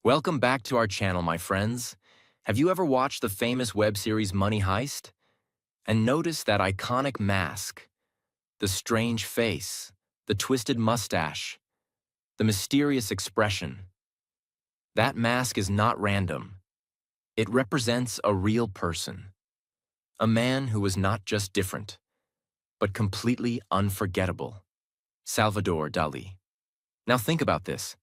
Welcome back to our channel, my friends. Have you ever watched the famous web series Money Heist? And noticed that iconic mask, the strange face, the twisted mustache, the mysterious expression? That mask is not random. It represents a real person, a man who was not just different, but completely unforgettable. Salvador Dalí. Now think about this.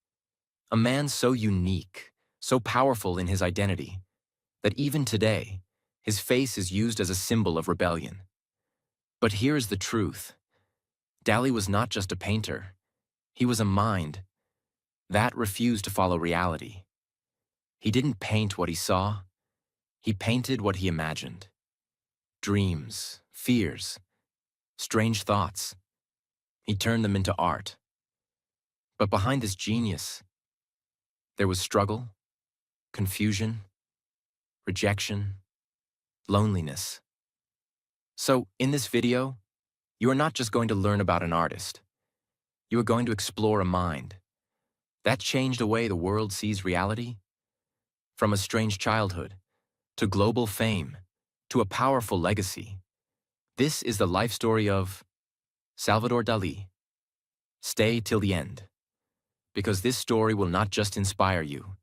A man so unique, so powerful in his identity, that even today, his face is used as a symbol of rebellion. But here's the truth. Dalí was not just a painter. He was a mind that refused to follow reality. He didn't paint what he saw. He painted what he imagined. Dreams, fears, strange thoughts. He turned them into art. But behind this genius, there was struggle, confusion, rejection, loneliness. So, in this video, you are not just going to learn about an artist. You are going to explore a mind that changed the way the world sees reality. From a strange childhood, to global fame, to a powerful legacy. This is the life story of Salvador Dalí. Stay till the end, because this story will not just inspire you,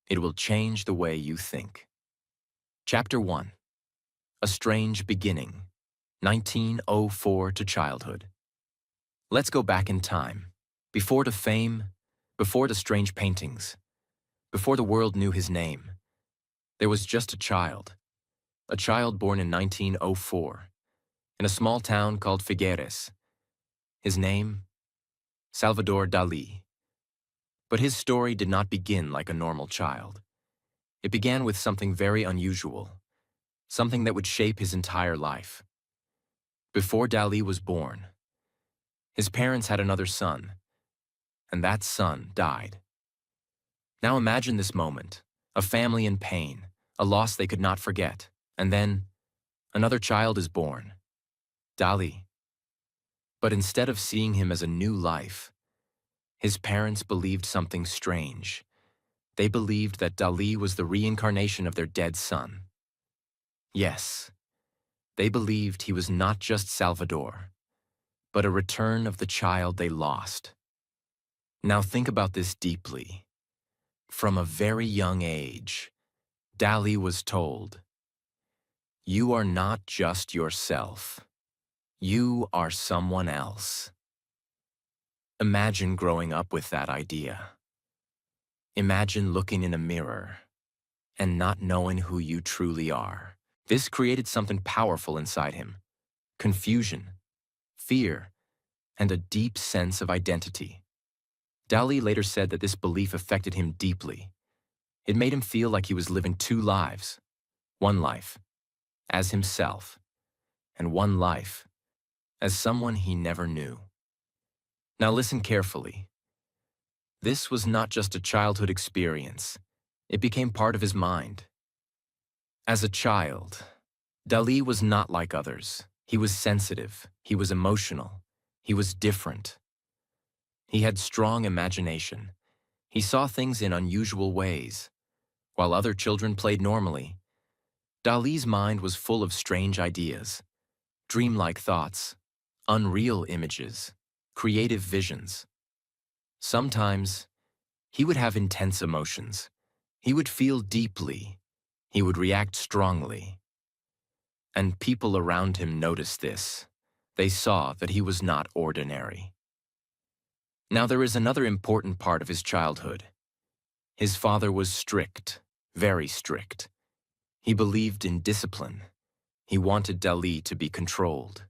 it will change the way you think. Chapter 1. A Strange Beginning, 1904 to Childhood. Let's go back in time, before the fame, before the strange paintings, before the world knew his name. There was just a child born in 1904, in a small town called Figueres. His name, Salvador Dalí. But his story did not begin like a normal child. It began with something very unusual, something that would shape his entire life. Before Dalí was born, his parents had another son, and that son died. Now imagine this moment, a family in pain, a loss they could not forget, and then another child is born, Dalí. But instead of seeing him as a new life, his parents believed something strange. They believed that Dalí was the reincarnation of their dead son. Yes, they believed he was not just Salvador, but a return of the child they lost. Now think about this deeply. From a very young age, Dalí was told, "You are not just yourself. You are someone else." Imagine growing up with that idea. Imagine looking in a mirror and not knowing who you truly are. This created something powerful inside him: confusion, fear, and a deep sense of identity. Dalí later said that this belief affected him deeply. It made him feel like he was living two lives: one life as himself, and one life as someone he never knew. Now listen carefully. This was not just a childhood experience. It became part of his mind. As a child, Dalí was not like others. He was sensitive. He was emotional. He was different. He had strong imagination. He saw things in unusual ways. While other children played normally, Dalí's mind was full of strange ideas, dreamlike thoughts, unreal images, creative visions. Sometimes, he would have intense emotions. He would feel deeply. He would react strongly. And people around him noticed this. They saw that he was not ordinary. Now there is another important part of his childhood. His father was strict, very strict. He believed in discipline. He wanted Dalí to be controlled.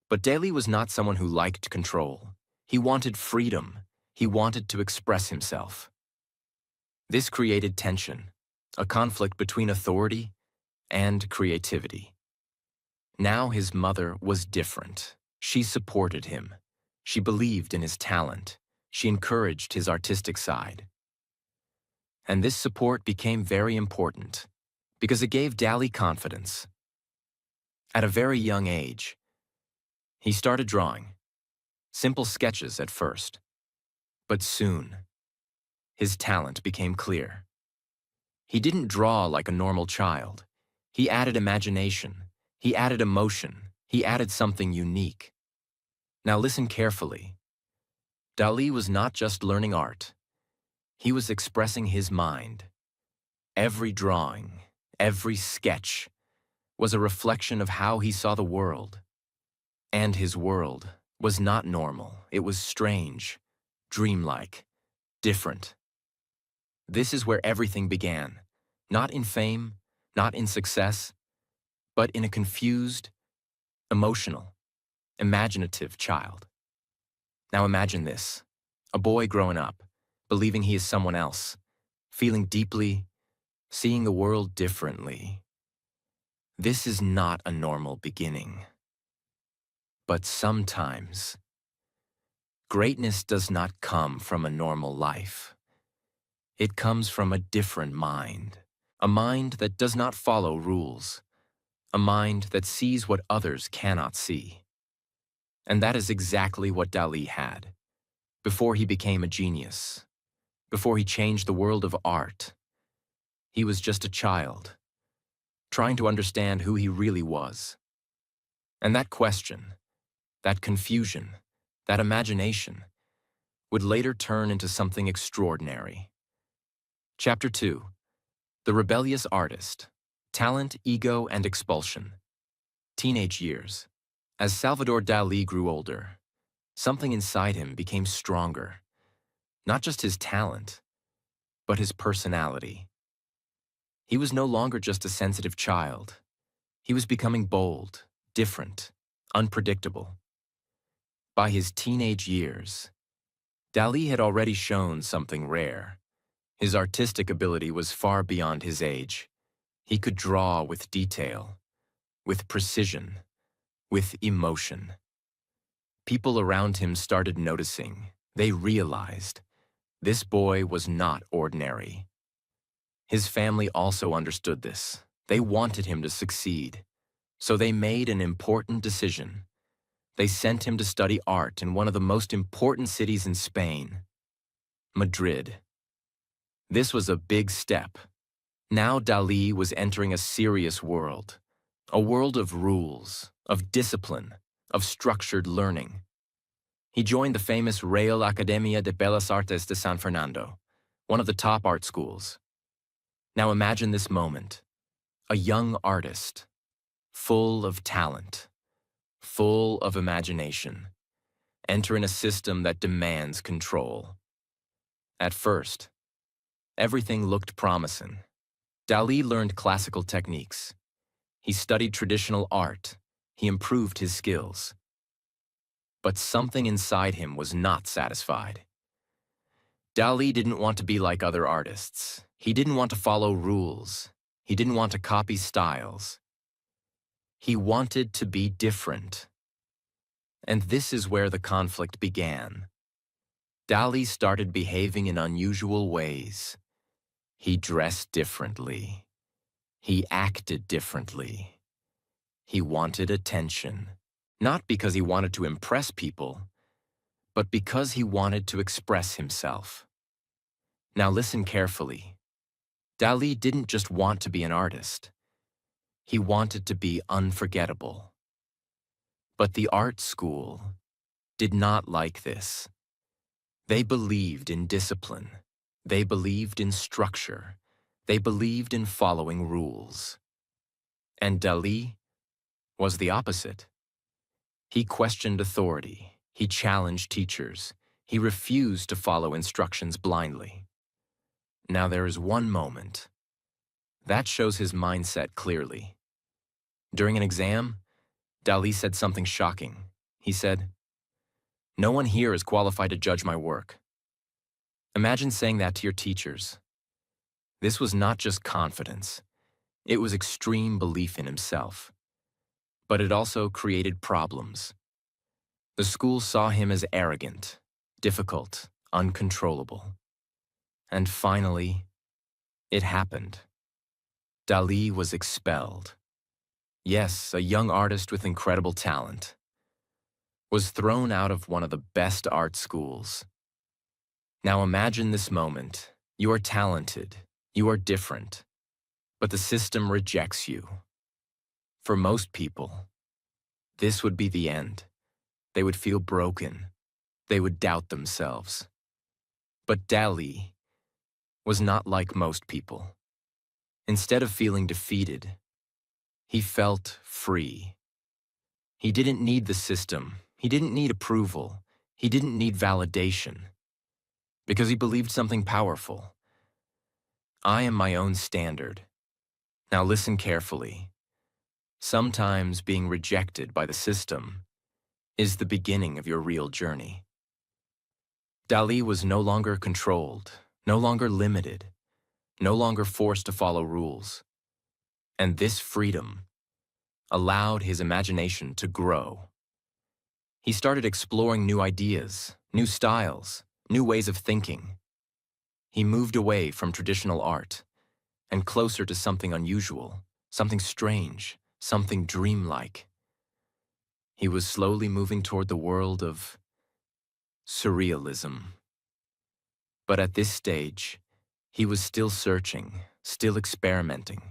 But Dalí was not someone who liked control. He wanted freedom. He wanted to express himself. This created tension, a conflict between authority and creativity. Now his mother was different. She supported him. She believed in his talent. She encouraged his artistic side. And this support became very important because it gave Dalí confidence. At a very young age, he started drawing, simple sketches at first. But soon, his talent became clear. He didn't draw like a normal child. He added imagination. He added emotion. He added something unique. Now listen carefully. Dalí was not just learning art. He was expressing his mind. Every drawing, every sketch was a reflection of how he saw the world. And his world was not normal. It was strange, dreamlike, different. This is where everything began, not in fame, not in success, but in a confused, emotional, imaginative child. Now imagine this, a boy growing up, believing he is someone else, feeling deeply, seeing the world differently. This is not a normal beginning. But sometimes, greatness does not come from a normal life. It comes from a different mind, a mind that does not follow rules, a mind that sees what others cannot see. And that is exactly what Dalí had, before he became a genius, before he changed the world of art. He was just a child, trying to understand who he really was. And that question, that confusion, that imagination, would later turn into something extraordinary. Chapter 2. The Rebellious Artist. Talent, Ego, and Expulsion. Teenage years. As Salvador Dalí grew older, something inside him became stronger. Not just his talent, but his personality. He was no longer just a sensitive child. He was becoming bold, different, unpredictable. By his teenage years, Dalí had already shown something rare. His artistic ability was far beyond his age. He could draw with detail, with precision, with emotion. People around him started noticing. They realized this boy was not ordinary. His family also understood this. They wanted him to succeed. So they made an important decision. They sent him to study art in one of the most important cities in Spain, Madrid. This was a big step. Now Dalí was entering a serious world, a world of rules, of discipline, of structured learning. He joined the famous Real Academia de Bellas Artes de San Fernando, one of the top art schools. Now imagine this moment, a young artist, full of talent, full of imagination, entering a system that demands control. At first, everything looked promising. Dalí learned classical techniques. He studied traditional art. He improved his skills. But something inside him was not satisfied. Dalí didn't want to be like other artists. He didn't want to follow rules. He didn't want to copy styles. He wanted to be different. And this is where the conflict began. Dalí started behaving in unusual ways. He dressed differently. He acted differently. He wanted attention, not because he wanted to impress people, but because he wanted to express himself. Now listen carefully. Dalí didn't just want to be an artist. He wanted to be unforgettable. But the art school did not like this. They believed in discipline. They believed in structure. They believed in following rules. And Dalí was the opposite. He questioned authority. He challenged teachers. He refused to follow instructions blindly. Now there is one moment that shows his mindset clearly. During an exam, Dalí said something shocking. He said, "No one here is qualified to judge my work." Imagine saying that to your teachers. This was not just confidence. It was extreme belief in himself. But it also created problems. The school saw him as arrogant, difficult, uncontrollable. And finally, it happened. Dalí was expelled. Yes, a young artist with incredible talent was thrown out of one of the best art schools. Now imagine this moment. You are talented, you are different, but the system rejects you. For most people, this would be the end. They would feel broken. They would doubt themselves. But Dalí was not like most people. Instead of feeling defeated, he felt free. He didn't need the system. He didn't need approval. He didn't need validation. Because he believed something powerful. I am my own standard. Now listen carefully. Sometimes being rejected by the system is the beginning of your real journey. Dalí was no longer controlled, no longer limited, no longer forced to follow rules. And this freedom allowed his imagination to grow. He started exploring new ideas, new styles, new ways of thinking. He moved away from traditional art and closer to something unusual, something strange, something dreamlike. He was slowly moving toward the world of surrealism. But at this stage, he was still searching, still experimenting,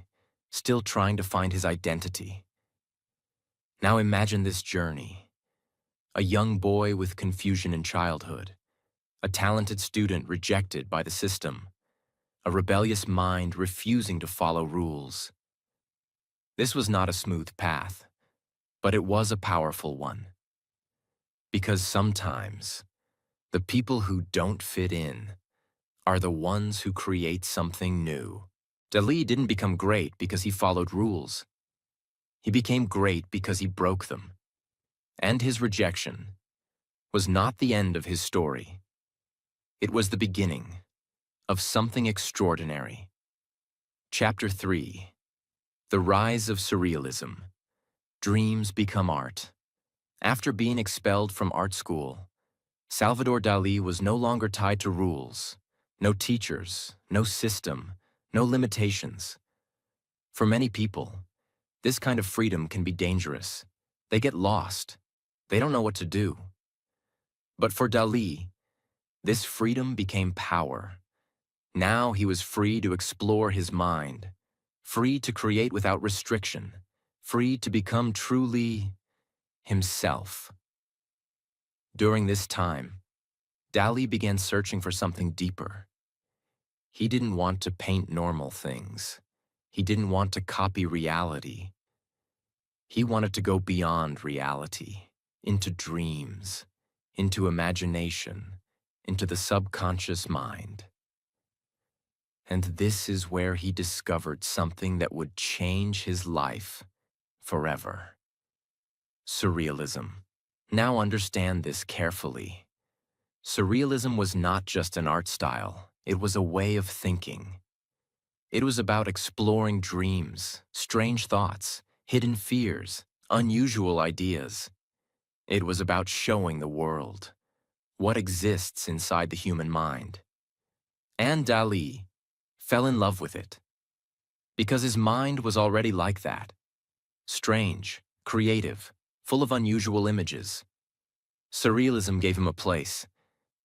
still trying to find his identity. Now imagine this journey. A young boy with confusion in childhood, a talented student rejected by the system, a rebellious mind refusing to follow rules. This was not a smooth path, but it was a powerful one. Because sometimes, the people who don't fit in are the ones who create something new. Dalí didn't become great because he followed rules. He became great because he broke them. And his rejection was not the end of his story. It was the beginning of something extraordinary. Chapter 3. The Rise of Surrealism. Dreams Become Art. After being expelled from art school, Salvador Dalí was no longer tied to rules, no teachers, no system, no limitations. For many people, this kind of freedom can be dangerous. They get lost. They don't know what to do. But for Dalí, this freedom became power. Now he was free to explore his mind, free to create without restriction, free to become truly himself. During this time, Dalí began searching for something deeper. He didn't want to paint normal things. He didn't want to copy reality. He wanted to go beyond reality, into dreams, into imagination, into the subconscious mind. And this is where he discovered something that would change his life forever. Surrealism. Now understand this carefully. Surrealism was not just an art style, it was a way of thinking. It was about exploring dreams, strange thoughts, hidden fears, unusual ideas. It was about showing the world what exists inside the human mind. And Dalí fell in love with it because his mind was already like that. Strange, creative, full of unusual images. Surrealism gave him a place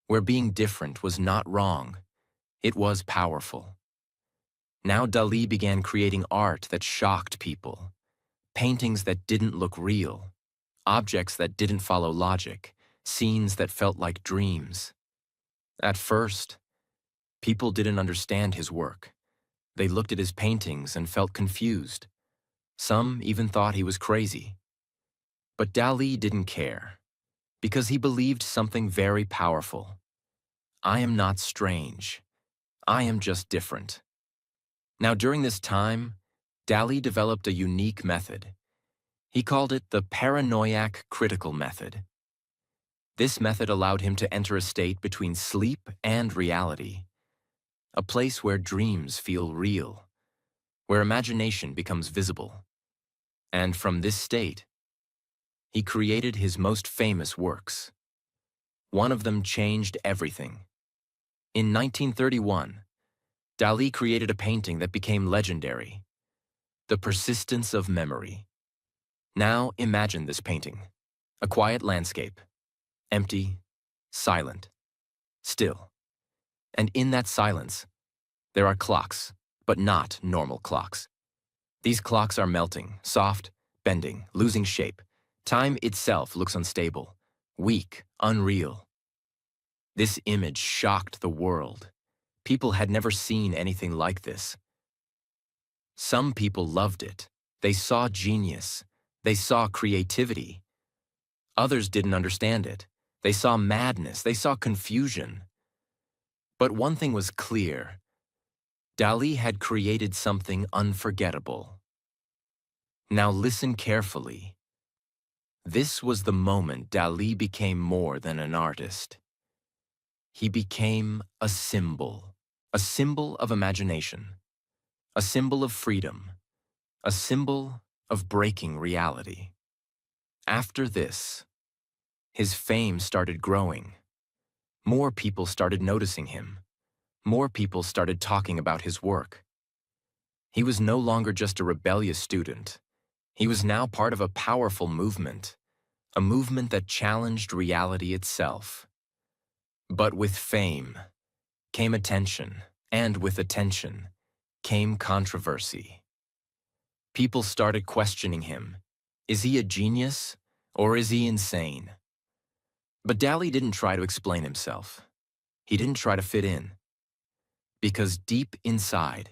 where being different was not wrong, it was powerful. Now Dalí began creating art that shocked people, paintings that didn't look real, objects that didn't follow logic, scenes that felt like dreams. At first, people didn't understand his work. They looked at his paintings and felt confused. Some even thought he was crazy. But Dalí didn't care, because he believed something very powerful. I am not strange. I am just different. Now, during this time, Dalí developed a unique method. He called it the paranoiac critical method. This method allowed him to enter a state between sleep and reality, a place where dreams feel real, where imagination becomes visible. And from this state, he created his most famous works. One of them changed everything. In 1931, Dalí created a painting that became legendary, The Persistence of Memory. Now imagine this painting, a quiet landscape, empty, silent, still. And in that silence, there are clocks, but not normal clocks. These clocks are melting, soft, bending, losing shape. Time itself looks unstable, weak, unreal. This image shocked the world. People had never seen anything like this. Some people loved it. They saw genius. They saw creativity. Others didn't understand it. They saw madness. They saw confusion. But one thing was clear. Dalí had created something unforgettable. Now listen carefully. This was the moment Dalí became more than an artist. He became a symbol of imagination, a symbol of freedom, a symbol of breaking reality. After this, his fame started growing. More people started noticing him. More people started talking about his work. He was no longer just a rebellious student. He was now part of a powerful movement, a movement that challenged reality itself. But with fame came attention, and with attention came controversy. People started questioning him. Is he a genius, or is he insane? But Dalí didn't try to explain himself. He didn't try to fit in. Because deep inside,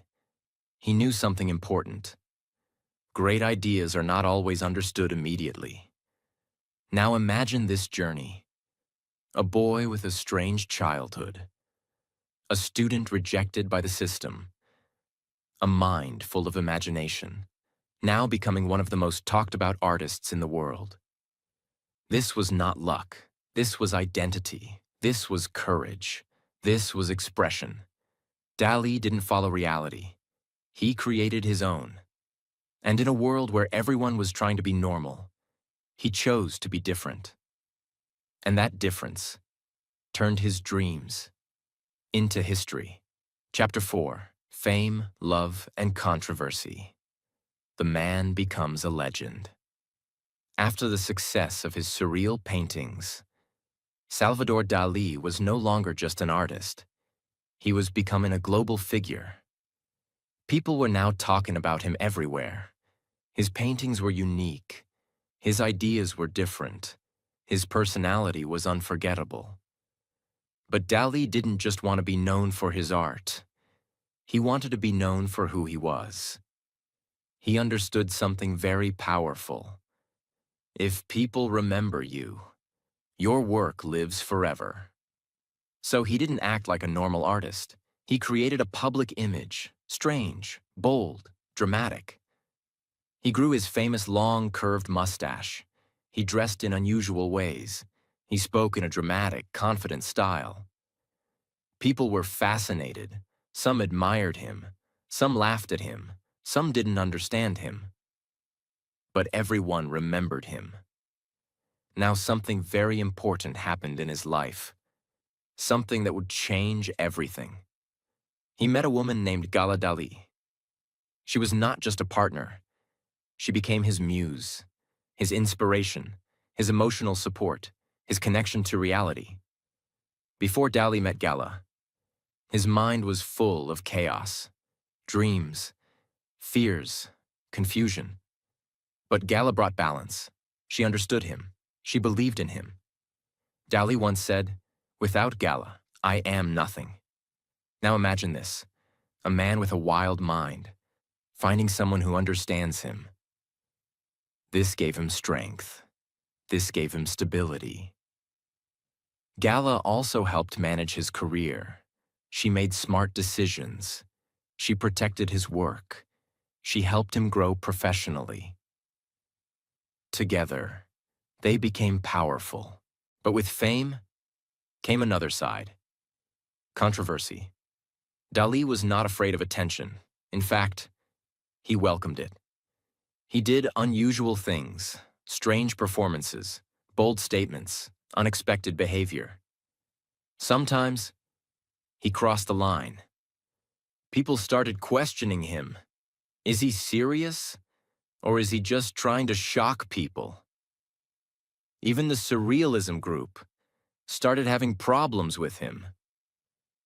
he knew something important. Great ideas are not always understood immediately. Now imagine this journey. A boy with a strange childhood. A student rejected by the system. A mind full of imagination. Now becoming one of the most talked about artists in the world. This was not luck. This was identity. This was courage. This was expression. Dalí didn't follow reality. He created his own. And in a world where everyone was trying to be normal, he chose to be different. And that difference turned his dreams into history. Chapter 4: Fame, Love, and Controversy. The man becomes a legend. After the success of his surreal paintings, Salvador Dalí was no longer just an artist. He was becoming a global figure. People were now talking about him everywhere. His paintings were unique. His ideas were different. His personality was unforgettable. But Dalí didn't just want to be known for his art. He wanted to be known for who he was. He understood something very powerful. If people remember you, your work lives forever. So he didn't act like a normal artist. He created a public image, strange, bold, dramatic. He grew his famous long, curved mustache. He dressed in unusual ways. He spoke in a dramatic, confident style. People were fascinated. Some admired him. Some laughed at him. Some didn't understand him. But everyone remembered him. Now something very important happened in his life. Something that would change everything. He met a woman named Gala Dalí. She was not just a partner. She became his muse, his inspiration, his emotional support, his connection to reality. Before Dalí met Gala, his mind was full of chaos, dreams, fears, confusion. But Gala brought balance. She understood him. She believed in him. Dalí once said, "Without Gala, I am nothing." Now imagine this, a man with a wild mind, finding someone who understands him. This gave him strength. This gave him stability. Gala also helped manage his career. She made smart decisions. She protected his work. She helped him grow professionally. Together, they became powerful. But with fame came another side. Controversy. Dalí was not afraid of attention. In fact, he welcomed it. He did unusual things, strange performances, bold statements, unexpected behavior. Sometimes, he crossed the line. People started questioning him. Is he serious? Or is he just trying to shock people? Even the surrealism group started having problems with him.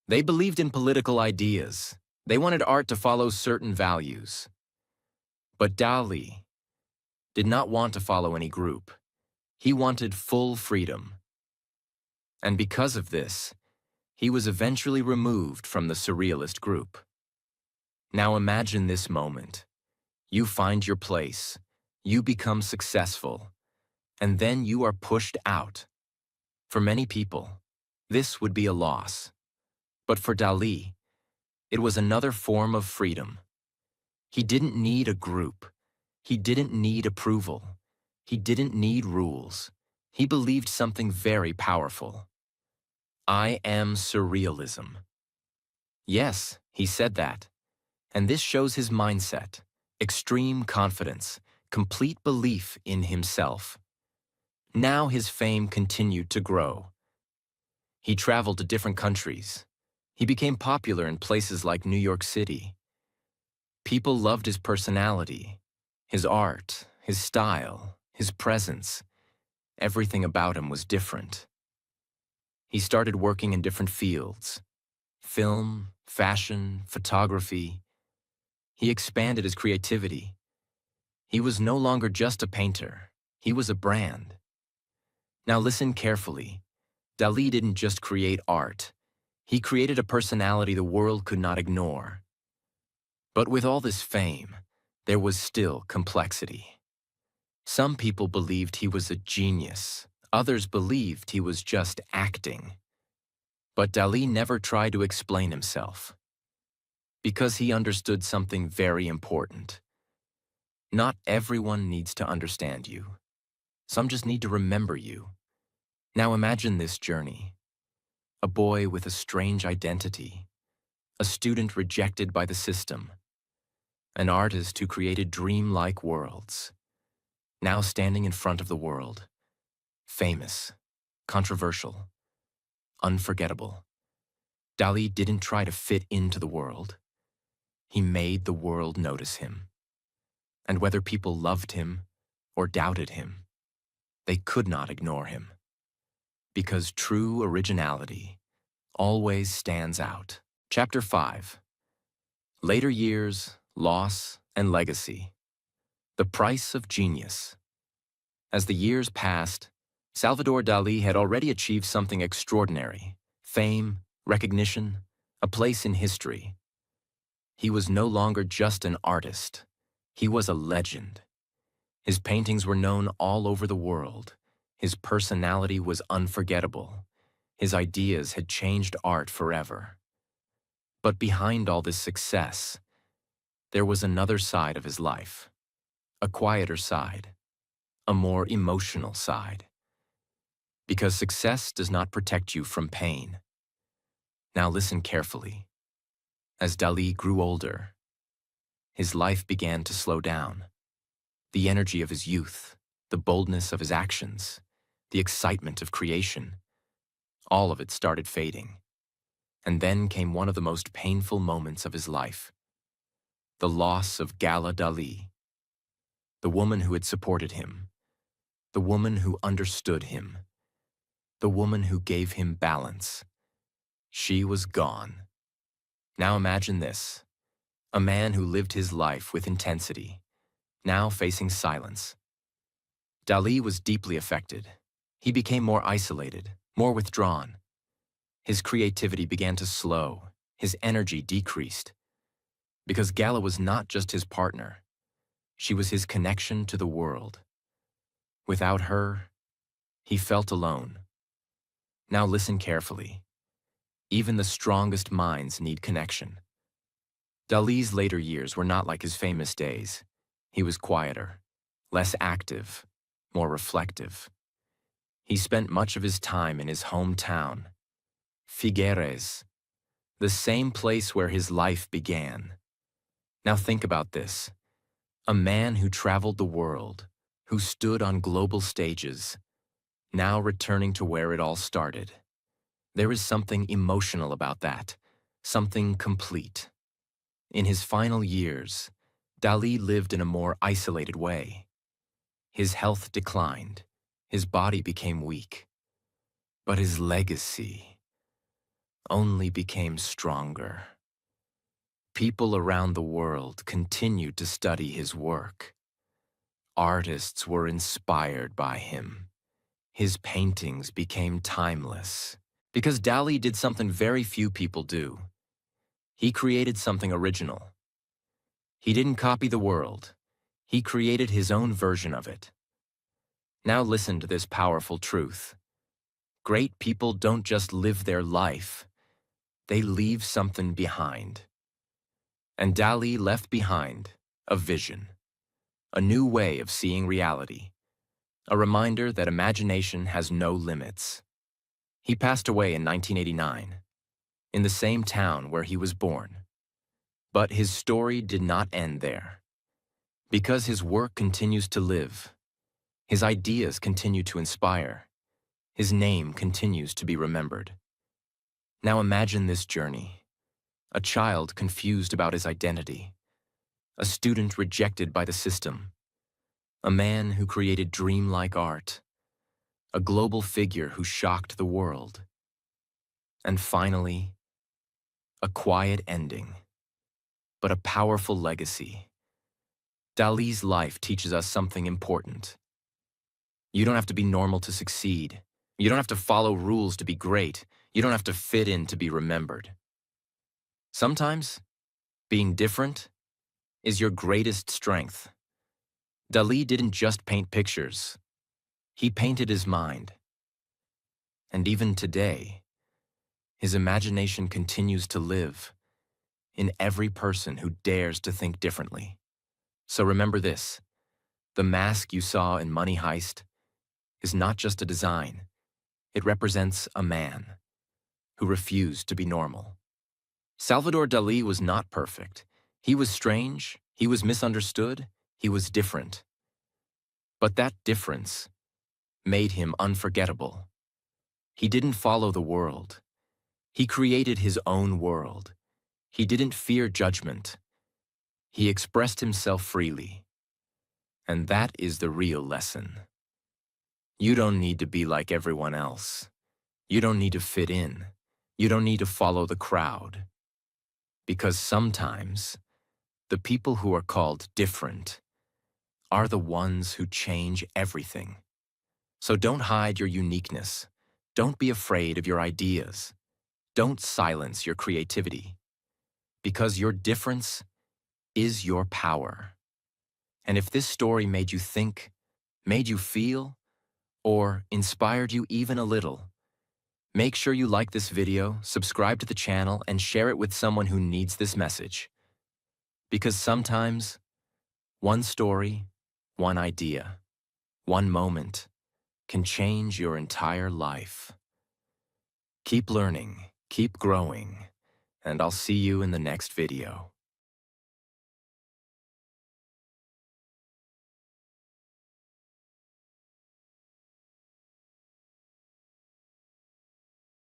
They believed in political ideas. They wanted art to follow certain values. But Dalí did not want to follow any group. He wanted full freedom. And because of this, he was eventually removed from the Surrealist group. Now imagine this moment. You find your place, you become successful, and then you are pushed out. For many people, this would be a loss. But for Dalí, it was another form of freedom. He didn't need a group. He didn't need approval. He didn't need rules. He believed something very powerful. I am surrealism. Yes, he said that. And this shows his mindset, extreme confidence, complete belief in himself. Now his fame continued to grow. He traveled to different countries. He became popular in places like New York City. People loved his personality, his art, his style, his presence. Everything about him was different. He started working in different fields: film, fashion, photography. He expanded his creativity. He was no longer just a painter. He was a brand. Now listen carefully. Dalí didn't just create art. He created a personality the world could not ignore. But with all this fame, there was still complexity. Some people believed he was a genius. Others believed he was just acting. But Dalí never tried to explain himself, because he understood something very important. Not everyone needs to understand you. Some just need to remember you. Now imagine this journey. A boy with a strange identity, a student rejected by the system, an artist who created dream-like worlds, now standing in front of the world, famous, controversial, unforgettable. Dalí didn't try to fit into the world. He made the world notice him. And whether people loved him or doubted him, they could not ignore him. Because true originality always stands out. Chapter 5. Later years, loss, and legacy. The price of genius. As the years passed, Salvador Dalí had already achieved something extraordinary: fame, recognition, a place in history. He was no longer just an artist. He was a legend. His paintings were known all over the world. His personality was unforgettable. His ideas had changed art forever. But behind all this success, there was another side of his life. A quieter side. A more emotional side. Because success does not protect you from pain. Now listen carefully. As Dalí grew older, his life began to slow down. The energy of his youth, the boldness of his actions, the excitement of creation, all of it started fading. And then came one of the most painful moments of his life: the loss of Gala Dalí, the woman who had supported him, the woman who understood him, the woman who gave him balance. She was gone. Now imagine this: a man who lived his life with intensity, now facing silence. Dalí was deeply affected. He became more isolated, more withdrawn. His creativity began to slow. His energy decreased. Because Gala was not just his partner. She was his connection to the world. Without her, he felt alone. Now listen carefully. Even the strongest minds need connection. Dalí's later years were not like his famous days. He was quieter, less active, more reflective. He spent much of his time in his hometown, Figueres, the same place where his life began. Now think about this. A man who traveled the world, who stood on global stages, now returning to where it all started. There is something emotional about that, something complete. In his final years, Dalí lived in a more isolated way. His health declined. His body became weak. But his legacy, only became stronger. People around the world continued to study his work. Artists were inspired by him. His paintings became timeless. Because Dalí did something very few people do. He created something original. He didn't copy the world. He created his own version of it. Now listen to this powerful truth. Great people don't just live their life. They leave something behind. And Dalí left behind a vision, a new way of seeing reality, a reminder that imagination has no limits. He passed away in 1989, in the same town where he was born. But his story did not end there. Because his work continues to live, his ideas continue to inspire, his name continues to be remembered. Now imagine this journey. A child confused about his identity, a student rejected by the system, a man who created dreamlike art, a global figure who shocked the world, and finally, a quiet ending, but a powerful legacy. Dalí's life teaches us something important. You don't have to be normal to succeed. You don't have to follow rules to be great. You don't have to fit in to be remembered. Sometimes, being different is your greatest strength. Dalí didn't just paint pictures. He painted his mind. And even today, his imagination continues to live in every person who dares to think differently. So remember this, the mask you saw in Money Heist is not just a design. It represents a man who refused to be normal. Salvador Dalí was not perfect. He was strange, he was misunderstood, he was different. But that difference made him unforgettable. He didn't follow the world. He created his own world. He didn't fear judgment. He expressed himself freely. And that is the real lesson. You don't need to be like everyone else. You don't need to fit in. You don't need to follow the crowd. Because sometimes, the people who are called different are the ones who change everything. So don't hide your uniqueness. Don't be afraid of your ideas. Don't silence your creativity. Because your difference is your power. And if this story made you think, made you feel, or inspired you even a little, make sure you like this video, subscribe to the channel, and share it with someone who needs this message. Because sometimes, one story, one idea, one moment can change your entire life. Keep learning, keep growing, and I'll see you in the next video.